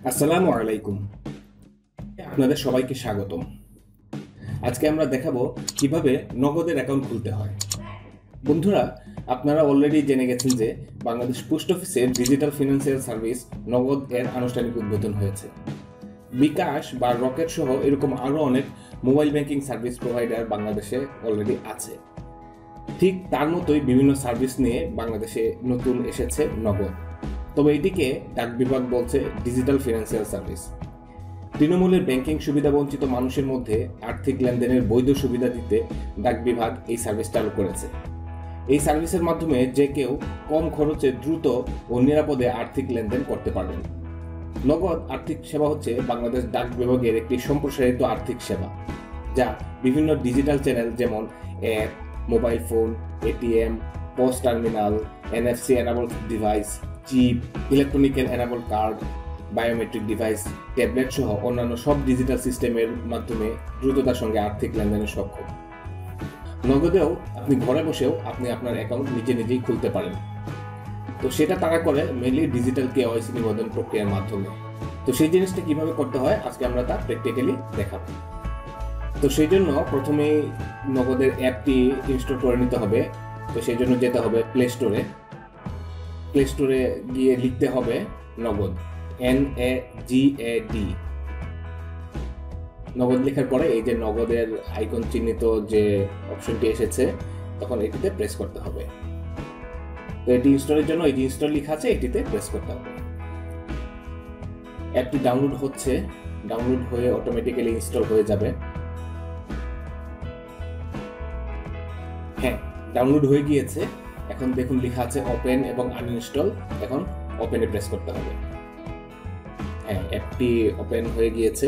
আসসালামু আলাইকুম। আপনাদের সবাইকে স্বাগতম। আজকে আমরা দেখাবো কিভাবে নগদের অ্যাকাউন্ট খুলতে হয়। বন্ধুরা, আপনারা অলরেডি জেনে গেছেন যে বাংলাদেশ পোস্ট অফিসের ডিজিটাল ফিনান্সিয়াল সার্ভিস নগদ এর আনুষ্ঠানিক উদ্বোধন হয়েছে। বিকাশ বা রকেট সহ এরকম আরও অনেক মোবাইল ব্যাংকিং সার্ভিস প্রোভাইডার বাংলাদেশে অলরেডি আছে। ঠিক তার মতোই বিভিন্ন সার্ভিস নিয়ে বাংলাদেশে নতুন এসেছে নগদ, তবে এটিকে ডাক বিভাগ বলছে ডিজিটাল ফিনান্সিয়াল সার্ভিস। তৃণমূলের ব্যাংকিং সুবিধা বঞ্চিত মানুষের মধ্যে আর্থিক লেনদেনের বৈধ সুবিধা দিতে ডাক বিভাগ এই সার্ভিস চালু করেছে। এই সার্ভিসের মাধ্যমে যে কেউ কম খরচে দ্রুত ও নিরাপদে আর্থিক লেনদেন করতে পারবেন। নগদ আর্থিক সেবা হচ্ছে বাংলাদেশ ডাক বিভাগের একটি সম্প্রসারিত আর্থিক সেবা, যা বিভিন্ন ডিজিটাল চ্যানেল যেমন app, mobile phone, ATM, post terminal, NFC enable device, chip, electronical enable card, biometric device, tablet সহ অন্যান্য সব ডিজিটাল সিস্টেমের মাধ্যমে দ্রুততার সঙ্গে আর্থিক লেনদেনে সক্ষম। নগদেও আপনি ঘরে বসেও আপনি আপনার অ্যাকাউন্ট নিজেই খুলতে পারেন। তো সেটা তারা করে মেনলি ডিজিটাল কেওয়াইসি নিবন্ধন প্রক্রিয়ার মাধ্যমে। তো সেই জিনিসটা কিভাবে করতে হয় আজকে আমরা তা প্র্যাকটিক্যালি দেখাবো। তো সেই জন্য প্রথমেই নগদের অ্যাপটি ইনস্টল করে নিতে হবে। তো সেই জন্য যেতে হবে প্লে স্টোরে গিয়ে লিখতে হবে নগদ, NAGAD। নগদ লেখার পরে এই যে নগদের আইকন চিহ্নিত যে অপশনটি এসেছে, তখন এটিতে প্রেস করতে হবে। তো এটি ইনস্টলের জন্য এই যে ইনস্টল লেখা আছে এটিতে প্রেস করতে হবে। অ্যাপটি ডাউনলোড হচ্ছে, ডাউনলোড হয়ে অটোমেটিক্যালি ইনস্টল হয়ে যাবে। হ্যাঁ, ডাউনলোড হয়ে গিয়েছে। এখন দেখুন লেখা আছে ওপেন এবং আনইনস্টল। এখন ওপেনে প্রেস করতে হবে। হ্যাঁ, অ্যাপটি ওপেন হয়ে গিয়েছে।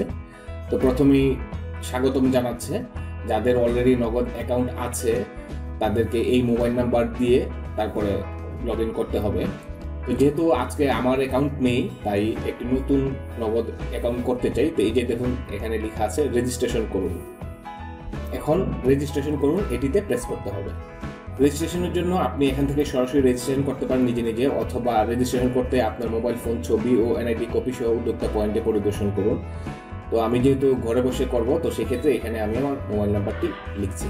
তো প্রথমেই স্বাগতম জানাচ্ছে। যাদের অলরেডি নগদ অ্যাকাউন্ট আছে তাদেরকে এই মোবাইল নাম্বার দিয়ে তারপরে লগ ইন করতে হবে। তো যেহেতু আজকে আমার অ্যাকাউন্ট নেই, তাই একটি নতুন নগদ অ্যাকাউন্ট করতে চাই। তো এই যে দেখুন এখানে লেখা আছে রেজিস্ট্রেশন করুন। এখন রেজিস্ট্রেশন করুন এটিতে প্রেস করতে হবে। রেজিস্ট্রেশনের জন্য আপনি এখান থেকে সরাসরি রেজিস্ট্রেশন করতে পারেন নিজে, অথবা রেজিস্ট্রেশন করতে আপনার মোবাইল ফোন, ছবি ও এনআইডি কপি সহ উদ্যোক্তা পয়েন্টে পরিদর্শন করুন। তো আমি যেহেতু ঘরে বসে করব, তো সেক্ষেত্রে এখানে আমি আমার মোবাইল নাম্বারটি লিখছি।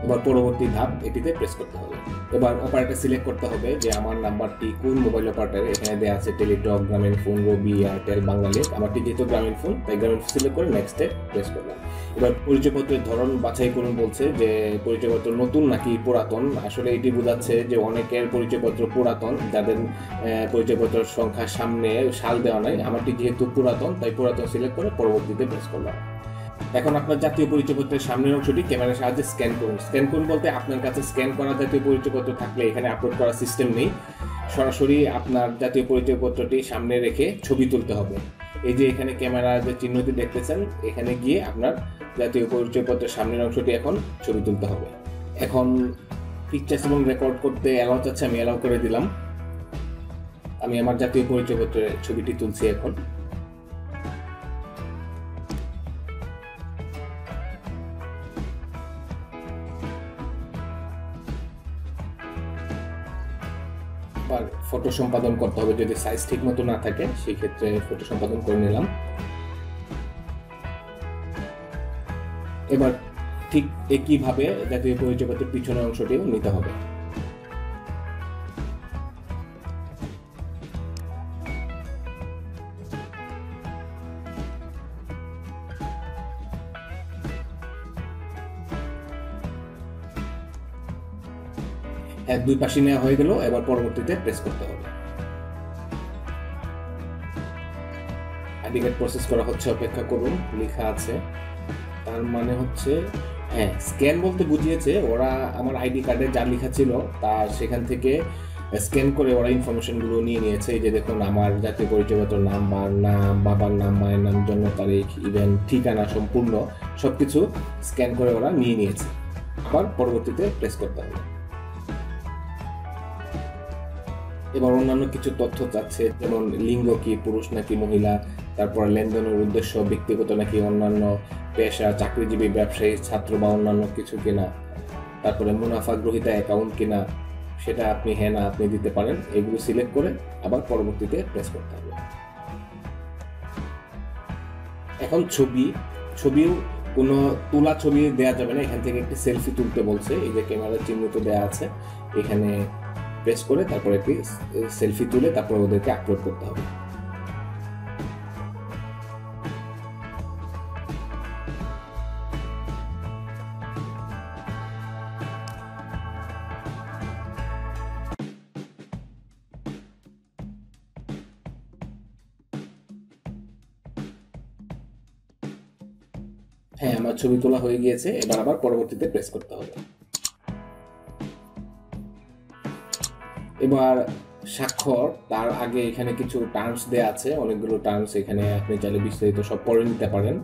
এবার পরবর্তী ধাপ এটিতে প্রেস করতে হবে। এবার অপারেটর সিলেক্ট করতে হবে যে আমার নাম্বারটি কোন মোবাইল অপারেটরে। এখানে দেওয়া আছে টেলিটক, গ্রামীণ ফোন, রবি, এয়ারটেল, বাংলালিংক। আমারটি যেহেতু গ্রামীণ ফোন, তাই গ্রামীণ ফোন সিলেক্ট করে নেক্সটে প্রেস করলাম। এবার পরিচয়পত্রের ধরন বাছাই করুন বলছে, যে পরিচয়পত্র নতুন নাকি পুরাতন। আসলে এটি বোঝাচ্ছে যে অনেকের পরিচয়পত্র পুরাতন, যাদের পরিচয়পত্রের সংখ্যা সামনে সাল দেওয়া নাই। আমারটি যেহেতু পুরাতন, তাই পুরাতন সিলেক্ট করে পরবর্তীতে প্রেস করলাম। এখন আপনার জাতীয় পরিচয়পত্রের সামনের অংশটি ক্যামেরার সাহায্যে স্ক্যান করুন। স্ক্যান করুন বলতে আপনার কাছে স্ক্যান করা জাতীয় পরিচয়পত্র থাকলে এখানে আপলোড করার সিস্টেম নেই। সরাসরি আপনার জাতীয় পরিচয়পত্রটি সামনে রেখে ছবি তুলতে হবে। এই যে এখানে ক্যামেরার যে চিহ্নটি দেখতেছেন, এখানে গিয়ে আপনার জাতীয় পরিচয়পত্রের সামনের অংশটি এখন ছবি তুলতে হবে। এখন পিকচার্স এবং রেকর্ড করতে অ্যালাউ চাচ্ছে, আমি অ্যালাউ করে দিলাম। আমি আমার জাতীয় পরিচয়পত্রের ছবিটি তুলছি এখন। ফটো সম্পাদন করতে হবে, যদি সাইজ ঠিক মতো না থাকে সেই ক্ষেত্রে ফটো সম্পাদন করে নিলাম। এবার ঠিক একইভাবে জাতীয় পরিচয়পত্রের পিছনের অংশটিও নিতে হবে। দুই পাশে নেওয়া হয়ে গেল। এবার পরবর্তীতে প্রেস করতে হবে। আইডি কার্ড প্রসেস করা হচ্ছে, অপেক্ষা করুন লেখা আছে। তার মানে হচ্ছে হ্যাঁ, স্ক্যান বলতে বুঝিয়েছে ওরা আমার আইডি কার্ডে যা লেখা ছিল তার সেখান থেকে স্ক্যান করে ওরা ইনফরমেশনগুলো নিয়ে নিয়েছে। এই যে দেখুন আমার জাতীয় পরিচয়পত্র, নাম্বার, নাম, বাবার নাম, মায়ের নাম, জন্ম তারিখ, ইভেন ঠিকানা সম্পূর্ণ সবকিছু স্ক্যান করে ওরা নিয়ে নিয়েছে। আবার পরবর্তীতে প্রেস করতে হবে। এবার অন্যান্য কিছু তথ্য চাচ্ছে, যেমন লিঙ্গ কি, পুরুষ নাকি মহিলা, তারপর লেনদেনের উদ্দেশ্য ব্যক্তিগত নাকি অন্যান্য, পেশা চাকরিজীবী, ব্যবসায়ী, ছাত্র বা অন্যান্য কিছু কিনা, তারপরে মুনাফা গ্রহীতা অ্যাকাউন্ট কিনা সেটা আপনি হ্যাঁ না আপনি দিতে পারেন। এগুলো সিলেক্ট করে আবার পরবর্তীতে প্রেস করতে হবে। এখন ছবিও কোনো তোলা ছবি দেওয়া যাবে না, এখান থেকে একটি সেলফি তুলতে বলছে। এই যে ক্যামেরার চিহ্ন তো দেওয়া আছে, এখানে প্রেস করে তারপরে একটি সেলফি তুলে তারপর ওদেরকে আপলোড করতে হবে। হ্যাঁ, আমার ছবি তোলা হয়ে গিয়েছে। এবার আবার পরবর্তীতে প্রেস করতে হবে। এবার স্বাক্ষর, তার আগে এখানে কিছু টার্মস দেয়া আছে, অনেকগুলো টার্মস। এখানে আপনি চাইলে বিস্তারিত সব পড়ে নিতে পারেন।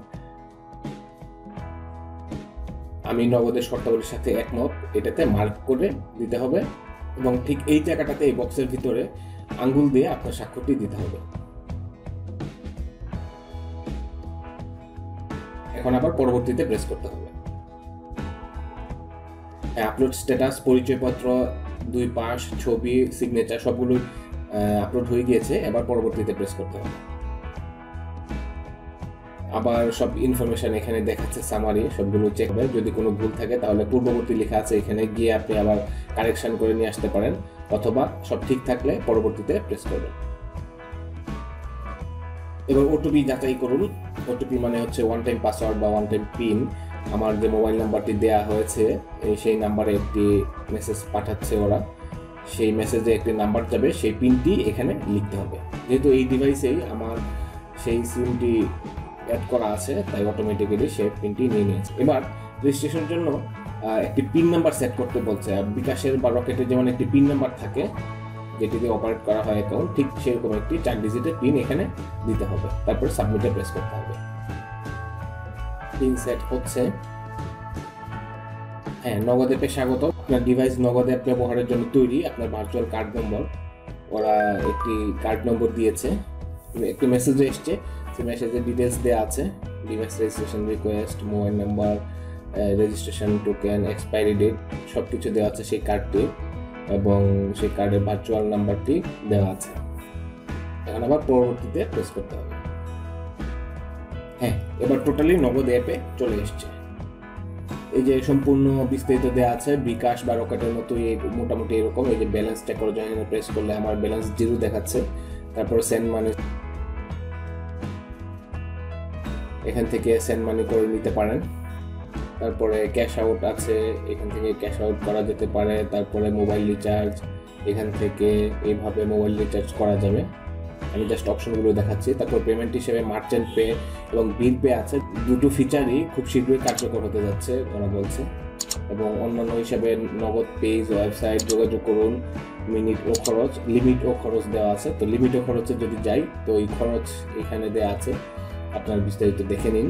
আমি নগদের শর্তাবলীর সাথে একমত, এটাতে মার্ক করে দিতে হবে এবং ঠিক এই জায়গাটাতে, এই বক্সের ভিতরে আঙ্গুল দিয়ে আপনার স্বাক্ষরটি দিতে হবে। এখন আবার পরবর্তীতে প্রেস করতে হবে। আপলোড স্ট্যাটাস, পরিচয়পত্র, 2 পাশ, ছবি, সিগনেচার সবগুলো আপলোড হয়ে গিয়েছে। এবার পরবর্তীতে প্রেস করতে হবে। আবার সব ইনফরমেশন এখানে দেখাচ্ছে, সামারি, সবগুলো চেক হবে। যদি কোনো ভুল থাকে তাহলে পূর্ববর্তী লেখা আছে, এখানে গিয়ে আপনি আবার কারেকশন করে নিয়ে আসতে পারেন, অথবা সব ঠিক থাকলে পরবর্তীতে প্রেস করবেন। এবার ওটিপি যাচাই করুন। ওটিপি মানে হচ্ছে ওয়ান টাইম পাসওয়ার্ড বা ওয়ান টাইম পিন। আমার যে মোবাইল নাম্বারটি দেয়া হয়েছে সেই নাম্বারে একটি মেসেজ পাঠাচ্ছে ওরা, সেই মেসেজে একটি নাম্বার যাবে, সেই পিনটি এখানে লিখতে হবে। যেহেতু এই ডিভাইসেই আমার সেই সিমটি অ্যাড করা আছে, তাই অটোমেটিক্যালি সেই পিনটি নিয়ে নিয়েছে। এবার রেজিস্ট্রেশনের জন্য একটি পিন নাম্বার সেট করতে বলছে। বিকাশের বা রকেটের যেমন একটি পিন নাম্বার থাকে যেটি দিয়ে অপারেট করা হয় অ্যাকাউন্ট, ঠিক সেরকম একটি 4 ডিজিটের পিন এখানে দিতে হবে। তারপর সাবমিটে প্রেস করতে হবে। পিন সেট হচ্ছে। হ্যাঁ, নগদ অ্যাপে স্বাগত। আপনার ডিভাইস নগদ অ্যাপ ব্যবহারের জন্য তৈরি। আপনার ভার্চুয়াল কার্ড নম্বর, ওরা একটি কার্ড নম্বর দিয়েছে, একটি মেসেজও এসছে। সেই মেসেজের ডিটেলস দেওয়া আছে, device registration request, mobile number, registration token, expiry date সব কিছু দেওয়া আছে সেই কার্ডটি, এবং সেই কার্ডের ভার্চুয়াল নাম্বারটি দেওয়া আছে। এখন আবার পরবর্তীতে প্রেস করতে হবে। হ্যাঁ, এবার টোটালি নগদ অ্যাপে চলে এসছে। এই যে সম্পূর্ণ বিস্তারিত দেওয়া আছে, বিকাশ বা রকেটের মতো মোটামুটি এরকম। এই যে ব্যালেন্স চেক করার জন্য প্রেস করলে আমার ব্যালেন্স 0 দেখাচ্ছে। তারপরে সেন্ড মানি, এখান থেকে সেন্ড মানি করে নিতে পারেন। তারপরে ক্যাশ আউট আছে, এখান থেকে ক্যাশ আউট করা যেতে পারে। তারপরে মোবাইল রিচার্জ, এখান থেকে এইভাবে মোবাইল রিচার্জ করা যাবে। আমি জাস্ট অপশনগুলো দেখাচ্ছি। তারপর পেমেন্ট হিসেবে মার্চেন্ট পে এবং বিল পে আছে। দুটো ফিচারই খুব শীঘ্রই কার্যকর হতে যাচ্ছে ওরা বলছে। এবং অন্যান্য হিসাবে নগদ পেজ, ওয়েবসাইট, যোগাযোগ করুন, মিনিট ও খরচ, লিমিট ও খরচ দেওয়া আছে। তো লিমিট ও খরচে যদি যাই, তো এই খরচ এখানে দেওয়া আছে, আপনার বিস্তারিত দেখে নিন।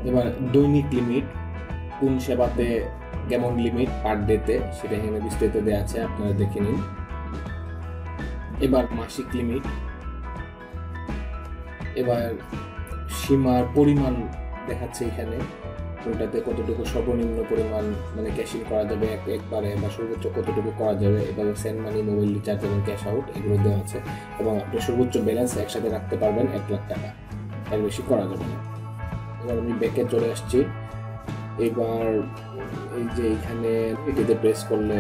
এবার দৈনিক লিমিট, কোন সেবাতে কেমন লিমিট পার ডেতে, সেটা এখানে বিস্তারিত দেওয়া আছে, আপনারা দেখে নিন। এবার মাসিক লিমিট, এবার সীমার পরিমাণ দেখাচ্ছে এখানে, কোনটাতে কতটুকু সর্বনিম্ন পরিমাণ মানে ক্যাশ ইন করা যাবে একবারে, বা সর্বোচ্চ কতটুকু করা যাবে। এবার সেন্ড মানি, মোবাইল রিচার্জ এবং ক্যাশ আউট এগুলো দেওয়া আছে। এবং আপনি সর্বোচ্চ ব্যালেন্স একসাথে রাখতে পারবেন 1 লাখ টাকা, এর বেশি করা যাবে না। এবার আমি ব্যাকে চলে আসছি। এবার এই যে এখানে এটিতে প্রেস করলে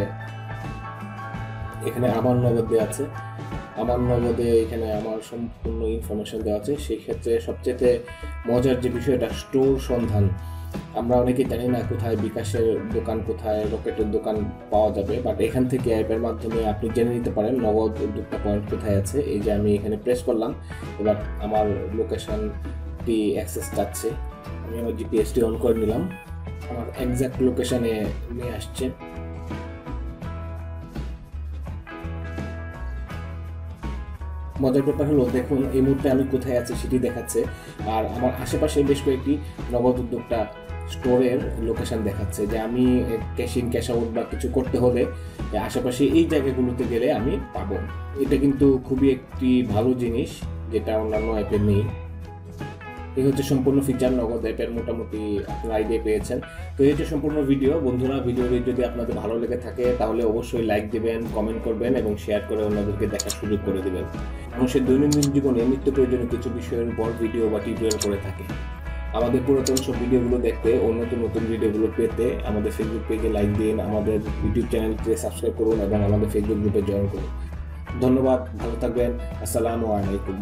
এখানে আমার নগদ দেওয়া আছে। আমার নগদে এখানে আমার সম্পূর্ণ ইনফরমেশন দেওয়া আছে। সেই ক্ষেত্রে সবচেয়ে মজার যে বিষয়টা, স্টোর সন্ধান। আমরা অনেকেই জানি না কোথায় বিকাশের দোকান, কোথায় রকেটের দোকান পাওয়া যাবে, বাট এখান থেকে অ্যাপের মাধ্যমে আপনি জেনে নিতে পারেন নগদ উদ্যোক্তা পয়েন্ট কোথায় আছে। এই যে আমি এখানে প্রেস করলাম, এবার আমার লোকেশনটি অ্যাক্সেস চাচ্ছে। আমি আমার জিপিএসটি অন করে নিলাম, আমার এক্সাক্ট লোকেশনে নিয়ে আসছে। মজার ব্যাপার হলো, দেখুন এই মুহূর্তে আমি কোথায় আছি সেটি দেখাচ্ছে, আর আমার আশেপাশে বেশ কয়েকটি নগদ উদ্যোক্তা স্টোরের লোকেশন দেখাচ্ছে, যে আমি ক্যাশ ইন ক্যাশ আউট বা কিছু করতে হলে আশেপাশে এই জায়গাগুলোতে গেলে আমি পাবো। এটা কিন্তু খুবই একটি ভালো জিনিস, যেটা অন্যান্য অ্যাপে নেই। এই হচ্ছে সম্পূর্ণ ফিচার নগদ অ্যাপের, মোটামুটি আপনারা আইডিয়া পেয়েছেন। তো এই হচ্ছে সম্পূর্ণ ভিডিও। বন্ধুরা, ভিডিওটি যদি আপনাদের ভালো লেগে থাকে তাহলে অবশ্যই লাইক দিবেন, কমেন্ট করবেন এবং শেয়ার করে অন্যদেরকে দেখার সুযোগ করে দেবেন। মানুষের দৈনন্দিন জীবনে নিত্য প্রয়োজনীয় কিছু বিষয়ের উপর ভিডিও বা টিউটোরিয়াল করে থাকে। আমাদের পুরাতন সব ভিডিওগুলো দেখতে ও নতুন নতুন ভিডিওগুলো পেতে আমাদের ফেসবুক পেজে লাইক দিন, আমাদের ইউটিউব চ্যানেলকে সাবস্ক্রাইব করুন এবং আমাদের ফেসবুক গ্রুপে জয়েন করুন। ধন্যবাদ, ভালো থাকবেন। আসসালামু আলাইকুম।